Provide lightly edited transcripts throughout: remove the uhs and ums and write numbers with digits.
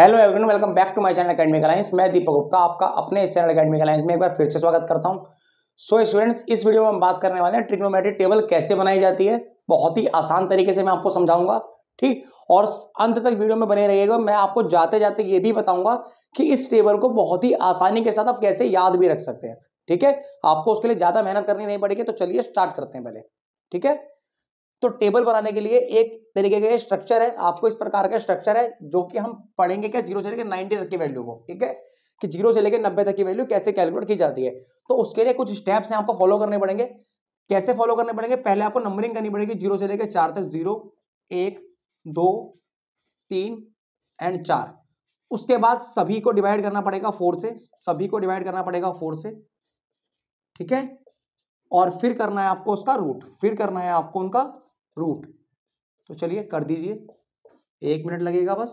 Hello everyone, welcome back to my channel academic alliance. मैं दीपक गुप्ता आपका अपने इस चैनल एकेडमिक अलायंस में एक बार फिर से स्वागत करता हूं। सो स्टूडेंट्स, इस वीडियो में हम बात करने वाले हैं ट्रिग्नोमेट्रिक टेबल कैसे बनाई जाती है। बहुत ही आसान तरीके से मैं आपको समझाऊंगा, ठीक। और अंत तक वीडियो में बने रहिएगा। मैं आपको जाते जाते ये भी बताऊंगा कि इस टेबल को बहुत ही आसानी के साथ आप कैसे याद भी रख सकते हैं, ठीक है। आपको उसके लिए ज्यादा मेहनत करनी नहीं पड़ेगी। तो चलिए स्टार्ट करते हैं पहले, ठीक है। तो टेबल बनाने के लिए एक तरीके का स्ट्रक्चर है, आपको इस प्रकार का स्ट्रक्चर है जो कि हम पढ़ेंगे क्या, 0 से लेकर 90 तक की वैल्यू को, ठीक है, कि 0 से लेकर 90 तक की वैल्यू कैसे कैलकुलेट की जाती है। तो उसके लिए कुछ स्टेप्स हैं आपको फॉलो करने पड़ेंगे। कैसे फॉलो करने पड़ेंगे? पहले आपको नंबरिंग करनी पड़ेगी 0 से लेकर 4 तक, 0 1 2 3 एंड 4। उसके बाद सभी को डिवाइड करना पड़ेगा 4 से, सभी को डिवाइड करना पड़ेगा 4 से, ठीक है। और फिर करना है आपको उसका रूट, फिर करना है आपको उनका रूट। तो चलिए कर दीजिए, 1 मिनट लगेगा बस।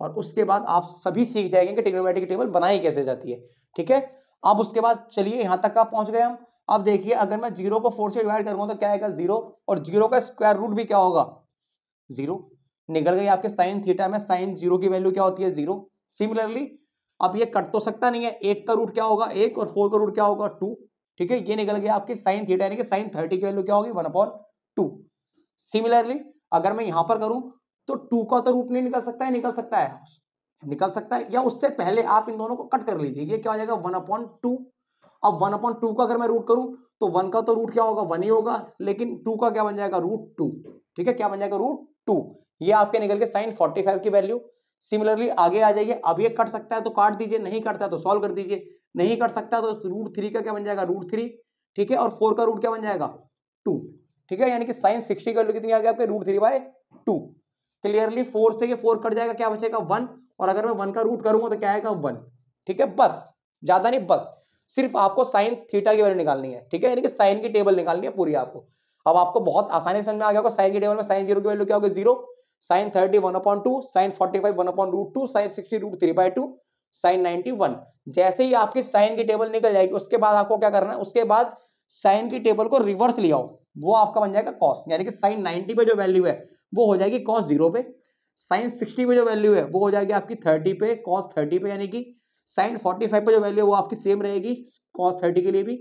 और उसके बाद आप सभी सीख जाएंगे कि ट्रिग्नोमेट्रिक टेबल बनाई कैसे जाती है, ठीक है। अब उसके बाद चलिए यहां तक आप पहुंच गए हम। अब देखिए, अगर मैं 0 को 4 से डिवाइड करूंगा तो क्या आएगा 0, और 0 का स्क्वायर रूट भी क्या होगा 0। निकल गई आपके साइन थीटा में, साइन 0 की वैल्यू क्या होती है 0। सिमिलरली अब ये कट तो सकता नहीं है, 1 का रूट क्या होगा 1 और 4 का रूट क्या होगा 2, ठीक है। ये निकल गया आपकी साइन थीटा यानी कि साइन 30 की वैल्यू क्या होगी 1/2। सिमिलरली अगर मैं यहां पर करूं तो 2 का तो रूट नहीं निकल सकता है, निकल सकता है, निकल सकता है, या उससे पहले आप इन दोनों को कट कर लीजिए। ये क्या हो जाएगा 1/2। अब 1/2 का अगर मैं रूट करूं तो 1 का तो रूट क्या होगा 1 ही होगा, लेकिन 2 का क्या बन जाएगा √2, ठीक है। क्या बन जाएगा √2। ये आपके निकल के साइन 45 की वैल्यू। सिमिलरली आगे आ जाइए, अब ये कट सकता है तो काट दीजिए, नहीं कटता है तो सॉल्व कर दीजिए। नहीं कट सकता तो √3 का क्या बन जाएगा √3, ठीक है। और 4 का रूट क्या बन जाएगा 2, ठीक है। यानी कि साइन 60 की वैल्यू कितनी आ गई आपके √3/2। क्लियरली 4 से ये 4 कट जाएगा, क्या बचेगा 1। और अगर मैं 1 का रूट करूंगा तो क्या आएगा 1, ठीक है। बस, ज्यादा नहीं, बस सिर्फ आपको साइन थीटा की वैल्यू निकालनी है, ठीक है। यानी कि साइन की टेबल निकालनी है पूरी आपको। अब आपको बहुत आसानी से समझ में आ गया होगा साइन की टेबल में साइन 0 की वैल्यू क्या होगी 0, साइन 30 1/2, साइन 45 1/√2, साइन 60 √3/2, साइन 90 1। जैसे ही आपकी साइन की टेबल निकल जाएगी उसके बाद आपको क्या करना है, उसके बाद साइन की टेबल को रिवर्स ले आओ, वो आपका बन जाएगा कॉस। यानी कि साइन 90 पे जो वैल्यू है वो हो जाएगी कॉस 0 पे, साइन 60 पे जो वैल्यू है वो हो जाएगी आपकी 30 पे, कॉस 30 पे। यानी कि साइन 45 पे जो वैल्यू है वो आपकी सेम रहेगी कॉस 30 के लिए भी,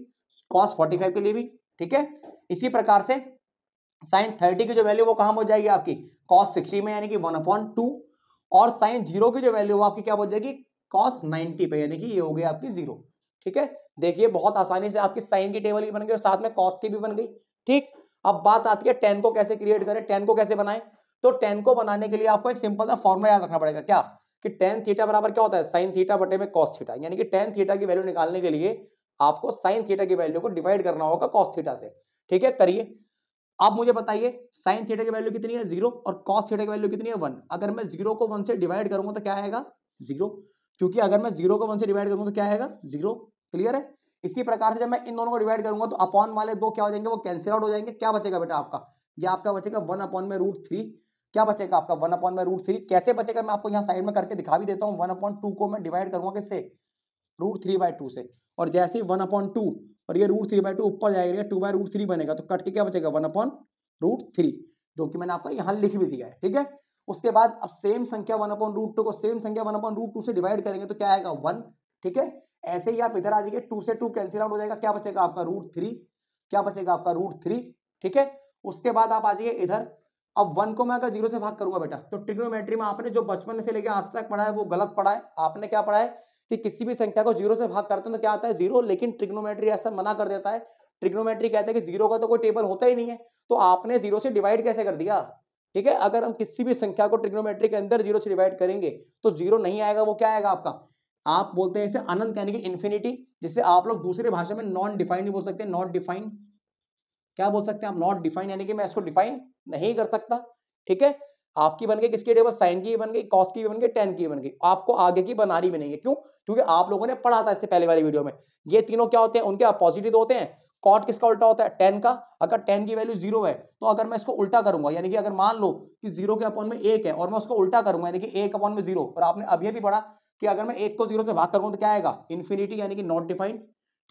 कॉस 45 के लिए भी, ठीक है। इसी प्रकार से साइन 30 की जो वैल्यू वो कहां पहुंच जाएगी आपकी कॉस 60 में, यानी कि 1/2। और साइन 0 की जो वैल्यू वो आपकी क्या पहुंच जाएगी कॉस 90 पे, यानी कि ये हो गई आपकी 0, ठीक है। देखिए बहुत आसानी से आपकी साइन की टेबल भी बन गई और साथ में कॉस की भी बन गई, ठीक। अब बात आती है टेन को कैसे क्रिएट करें, टेन को कैसे बनाएं। तो टेन को बनाने के लिए आपको एक सिंपल सा फॉर्मूला याद रखना पड़ेगा, क्या, कि टेन थीटा बराबर क्या होता है साइन थीटा बटे में कॉस थीटा। यानी कि टेन थीटा की वैल्यू निकालने के लिए आपको साइन थीटा की वैल्यू को डिवाइड करना होगा कॉस थीटा से, ठीक है। करिए, आप मुझे बताइए साइन थीटा की वैल्यू कितनी है 0 और कॉस थीटा की वैल्यू कितनी है 1। अगर मैं 0 को 1 से डिवाइड करूंगा तो क्या आएगा 0, क्योंकि अगर मैं 0 को 1 से डिवाइड करूंगा तो क्या आएगा 0। क्लियर है। इसी प्रकार से जब मैं इन दोनों को डिवाइड करूंगा तो अपॉन वाले दो क्या हो जाएंगे, वो कैंसिल आउट हो जाएंगे। क्या बचेगा बेटा आपका, ये आपका बचेगा 1/√3। क्या बचेगा आपका 1/√3। कैसे बचेगा मैं आपको यहाँ साइड में करके दिखा भी देता हूँ। 1/2 को मैं डिवाइड करूंगा किससे √3/2 से, और जैसे ही 1/2 और ये √3/2 ऊपर जाएगा 2/√3 बनेगा तो कट के क्या बचेगा 1/√3, जो कि मैंने आपको यहाँ लिख भी दिया है, ठीक है। उसके बाद अब सेम संख्या 1/√2 को सेम संख्या 1/√2 से डिवाइड करेंगे तो क्या आएगा 1, ठीक है। ऐसे ही आप इधर आ जाइए, 2 से 2 कैंसिल आउट हो जाएगा, क्या बचेगा आपका √3, क्या बचेगा आपका √3, ठीक है। उसके बाद आप आ जाइए इधर। अब 1 को मैं अगर 0 से भाग करूंगा बेटा, तो ट्रिग्नोमेट्री में आपने जो बचपन से लेकर आज तक पढ़ा है वो गलत पढ़ा है। आपने क्या पढ़ा है कि किसी भी संख्या को 0 से भाग करते हैं तो क्या आता है 0, लेकिन ट्रिग्नोमेट्री ऐसा मना कर देता है। ट्रिग्नोमेट्री कहता है कि 0 का तो कोई टेबल होता ही नहीं है, तो आपने 0 से डिवाइड कैसे कर दिया, ठीक है। अगर हम किसी भी संख्या को ट्रिग्नोमेट्री के अंदर 0 से डिवाइड करेंगे तो 0 नहीं आएगा, वो क्या आएगा आपका, आप बोलते हैं इसे अनंत यानी कि इन्फिनिटी, जिसे आप लोग दूसरी भाषा में नॉन डिफाइंड बोल सकते हैं। नॉट डिफाइंड, क्या बोल सकते हैं आप, नॉट डिफाइन, यानी कि मैं इसको डिफाइन नहीं कर सकता, ठीक है। आपकी बन गई किसकी टेबल, साइन की बन गई, कॉस की बन गई, टेन की बन गई। आपको आगे की बनानी भी नहीं है, क्यों, क्योंकि आप लोगों ने पढ़ा था इससे पहले वाली वीडियो में। ये तीनों क्या होते हैं, उनके अपोजिट होते हैं। कॉट किसका उल्टा होता है, टेन का। अगर टेन की वैल्यू 0 है तो अगर मैं इसको उल्टा करूंगा, यानी कि अगर मान लो कि 0 के अपॉन में 1 है और मैं उसको उल्टा करूंगा यानी कि 1 अपॉन में 0, और आपने अभी भी पढ़ा कि अगर मैं 1 को 0 से भाग करूंगा तो क्या आएगा इन्फिनिटी, यानी कि नॉट डिफाइंड,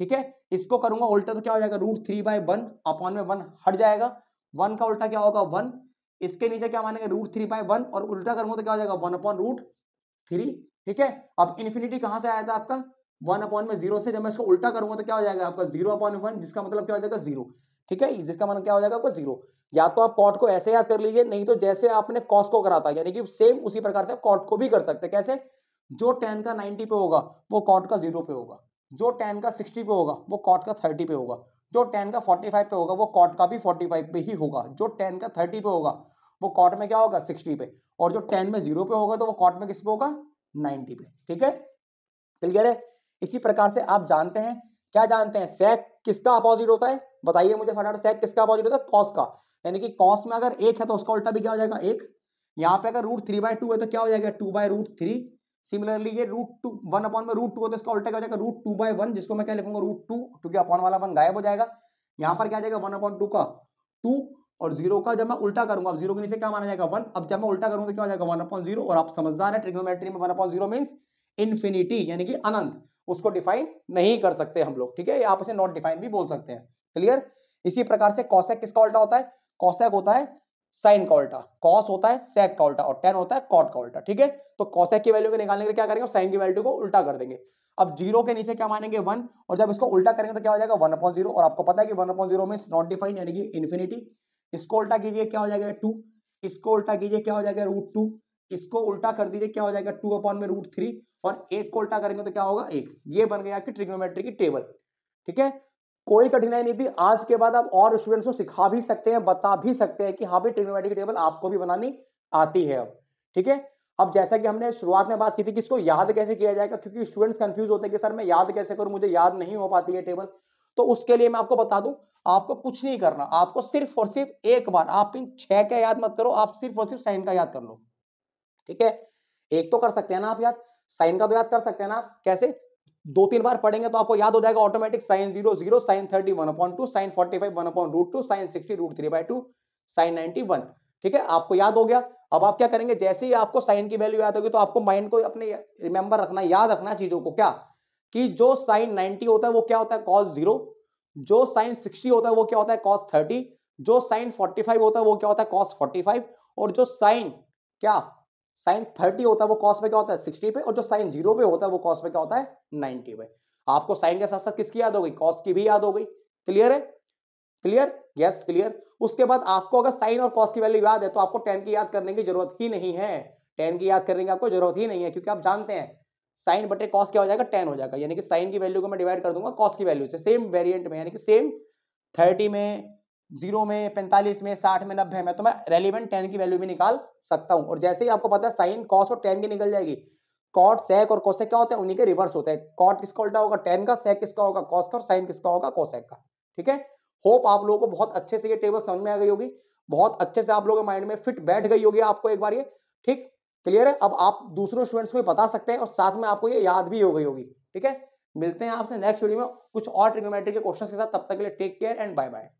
ठीक है। इसको करूंगा उल्टा तो क्या हो जाएगा √3/1, अपॉन में 1 हट जाएगा, 1 का उल्टा क्या होगा 1। इसके नीचे क्या मानेंगे √3/1, और उल्टा करूंगा तो क्या हो जाएगा 1/√3, 3, ठीक है। अब इन्फिनिटी कहां से आया था आपका 1/0 से, जब मैं इसको उल्टा करूंगा तो क्या हो जाएगा आपका 0/1, जिसका मतलब क्या हो जाएगा 0, ठीक है, जिसका मतलब क्या हो जाएगा आपका 0। या तो आप कॉट को ऐसे याद कर लीजिए, नहीं तो जैसे आपने कॉस को करा था, यानी कि सेम उसी प्रकार से आप कॉट को भी कर सकते हैं। कैसे? जो tan का 90 पे होगा वो कॉट का 0 पे होगा, जो tan का 60 पे होगा वो कॉट का 30 पे होगा, जो tan का 45 पे होगा वो कॉट का भी 45 पे ही होगा, जो tan का 30 पे होगा वो कॉट में क्या होगा 60 पे, और जो tan में 0 पे होगा तो वो कॉट में किस पे होगा 90 पे, ठीक है, क्लियर है। इसी प्रकार से आप जानते हैं, क्या जानते हैं, sec किसका अपोजिट होता है, बताइए मुझे फटाफट, sec किसका अपोजिट होता है, cos का, यानी कि cos में अगर 1 है तो उसका उल्टा भी क्या हो जाएगा 1। यहाँ पे अगर √3/2 है तो क्या हो जाएगा 2/√3। सिमिलरली ये √2 1 में √2 हो तो इसका उल्टा क्या हो जाएगा √2/1, जिसको मैं क्या लिखूंगा √2, क्योंकि अपॉन वाला 1 गायब हो जाएगा। यहाँ पर क्या आ जाएगा 1/2 का 2, और 0 का जब मैं उल्टा करूंगा, अब 0 के नीचे क्या माना जाएगा 1, अब जब मैं उल्टा करूंगा तो क्या हो जाएगा 1/0। और आप समझदार है, ट्रिग्नोमेट्री में 1/0 मींस इन्फिनिटी, यानी कि अनंत, उसको डिफाइन नहीं कर सकते हम लोग, ठीक है, आप इसे नॉट डिफाइन भी बोल सकते हैं, क्लियर। इसी प्रकार से कॉसेक किसका उल्टा होता है, कॉसेक होता है साइन का उल्टा, कॉस होता है सेक का उल्टा, और टेन होता है कॉट का उल्टा, ठीक है। तो कॉसेक की वैल्यू को निकालने के लिए क्या करेंगे, साइन की वैल्यू को उल्टा कर देंगे। अब 0 के नीचे क्या मानेंगे 1, और जब इसको उल्टा करेंगे तो क्या हो जाएगा 1/0, और आपको पता है कि 1/0 में नॉट डिफाइन, यानी कि इन्फिनिटी। इसको उल्टा कीजिए क्या हो जाएगा 2, इसको उल्टा कीजिए क्या हो जाएगा √2, इसको उल्टा कर दीजिए क्या हो जाएगा 2/√3, और 1 को उल्टा करेंगे तो क्या होगा 1। ये बन गया आपकी ट्रिग्नोमेट्री की टेबल, ठीक है। कोई कठिनाई नहीं थी, आज के बाद आप और स्टूडेंट्स को सिखा भी सकते हैं, बता भी सकते हैं कि हाँ भाई ट्रिग्नोमेट्री की टेबल आपको भी बनानी आती है अब, ठीक है। अब जैसा कि हमने शुरुआत में बात की थी कि इसको याद कैसे किया जाएगा, क्योंकि स्टूडेंट्स कंफ्यूज होते हैं कि सर मैं याद कैसे करूं, मुझे याद नहीं हो पाती है टेबल। तो उसके लिए मैं आपको बता दूं, आपको कुछ नहीं करना, आपको सिर्फ और सिर्फ एक बार, आप इन 6 का याद मत करो, आप सिर्फ और सिर्फ साइन का याद कर लो, ठीक है। एक तो कर सकते हैं ना आप याद, साइन का तो याद कर सकते हैं ना आप, कैसे, 2-3 बार पढ़ेंगे तो आपको याद हो जाएगा automatic, sin 0 0, sin 30 1/2, sin 45 1/√2, sin 60 √3/2, sin 90 1, ठीक है, आपको याद हो गया। अब आप क्या करेंगे, जैसे ही आपको साइन की वैल्यू याद होगी तो आपको माइंड को अपने रिमेंबर रखना, याद रखना चीजों को, क्या कि जो sin 90 होता है वो क्या होता है cos 0, जो sin 60 होता है वो क्या होता है cos 30, जो sin 45 होता है वो क्या होता है cos 45, और जो sin क्या साइन 30 होता है वो कॉस पे क्या होता है 60 पे, और जो साइन 0 पे होता है वो कॉस पे क्या होता है 90 पे। आपको साइन के साथ साथ किसकी याद हो गई, कॉस की भी याद हो गई, क्लियर है, क्लियर, यस क्लियर। उसके बाद आपको अगर साइन और कॉस की वैल्यू याद है तो आपको टेन की याद करने की जरूरत ही नहीं है, टेन की याद करने की आपको जरूरत ही नहीं है, क्योंकि आप जानते हैं साइन बटे कॉस क्या हो जाएगा 10 हो जाएगा, यानी कि साइन की वैल्यू को मैं डिवाइड कर दूंगा कॉस की वैल्यू से, सेम वेरिएंट में, यानी कि सेम 30 में, 0 में, 45 में, 60 में, 90 में, तो मैं रेलिवेंट 10 की वैल्यू भी निकाल सकता हूं। और जैसे ही आपको पता है साइन कॉस और 10 की निकल जाएगी, कॉट सेक और कोसेक क्या होते हैं, उन्हीं के रिवर्स होते हैं, कॉट किसका उल्टा होगा 10 का, सेक किसका होगा कॉस का, और साइन किसका होगा कोसेक का, ठीक है। होप आप लोगों को बहुत अच्छे से ये टेबल समझ में आ गई होगी, बहुत अच्छे से आप लोगों के माइंड में फिट बैठ गई होगी आपको एक बार ये, ठीक, क्लियर है। अब आप दूसरे स्टूडेंट्स को भी बता सकते हैं और साथ में आपको ये याद भी हो गई होगी, ठीक है। मिलते हैं आपसे नेक्स्ट वीडियो में कुछ और ट्रिग्नोमेट्री के क्वेश्चंस के साथ, तब तक के लिए take care and bye bye.